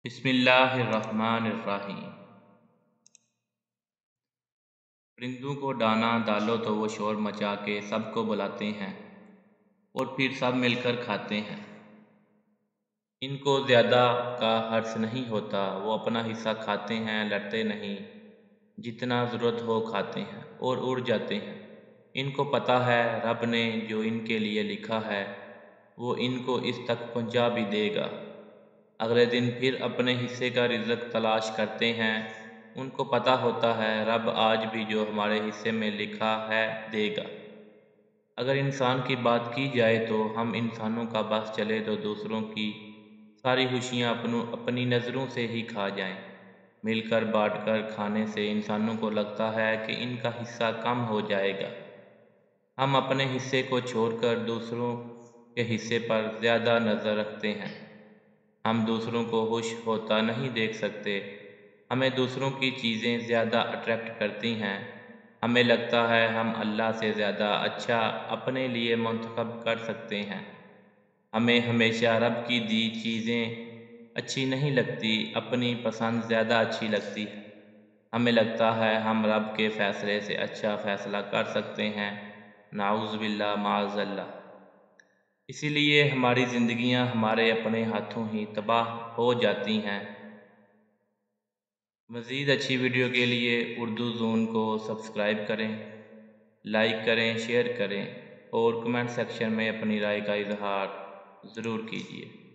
بسم اللہ الرحمن الرحیم۔ پرندوں کو دانا ڈالو تو وہ شور مچا کے سب کو بلاتے ہیں اور پھر سب مل کر کھاتے ہیں۔ ان کو زیادہ کا حرص نہیں ہوتا، وہ اپنا حصہ کھاتے ہیں، لڑتے نہیں، جتنا ضرورت ہو کھاتے ہیں اور اڑ جاتے ہیں۔ ان کو پتہ ہے رب نے جو ان کے لیے لکھا ہے وہ ان کو اس تک پہنچا بھی دے گا۔ اگلے دن پھر اپنے حصے کا رزق تلاش کرتے ہیں۔ ان کو پتہ ہوتا ہے رب آج بھی جو ہمارے حصے میں لکھا ہے دے گا۔ اگر انسان کی بات کی جائے تو ہم انسانوں کا بس چلے تو دوسروں کی ساری خوشیاں اپنی نظروں سے ہی کھا جائیں۔ مل کر بانٹ کر کھانے سے انسانوں کو لگتا ہے کہ ان کا حصہ کم ہو جائے گا۔ ہم اپنے حصے کو چھوڑ کر دوسروں کے حصے پر زیادہ نظر رکھتے ہیں۔ ہم دوسروں کو خوش ہوتا نہیں دیکھ سکتے۔ ہمیں دوسروں کی چیزیں زیادہ اٹریکٹ کرتی ہیں۔ ہمیں لگتا ہے ہم اللہ سے زیادہ اچھا اپنے لیے منتخب کر سکتے ہیں۔ ہمیں ہمیشہ رب کی دی چیزیں اچھی نہیں لگتی، اپنی پسند زیادہ اچھی لگتی ہے۔ ہمیں لگتا ہے ہم رب کے فیصلے سے اچھا فیصلہ کر سکتے ہیں، نعوذ باللہ معاذ اللہ۔ اسی لیے ہماری زندگیاں ہمارے اپنے ہاتھوں ہی تباہ ہو جاتی ہیں۔ مزید اچھی ویڈیو کے لیے اردو زون کو سبسکرائب کریں، لائک کریں، شیئر کریں اور کمنٹ سیکشن میں اپنی رائے کا اظہار ضرور کیجیے۔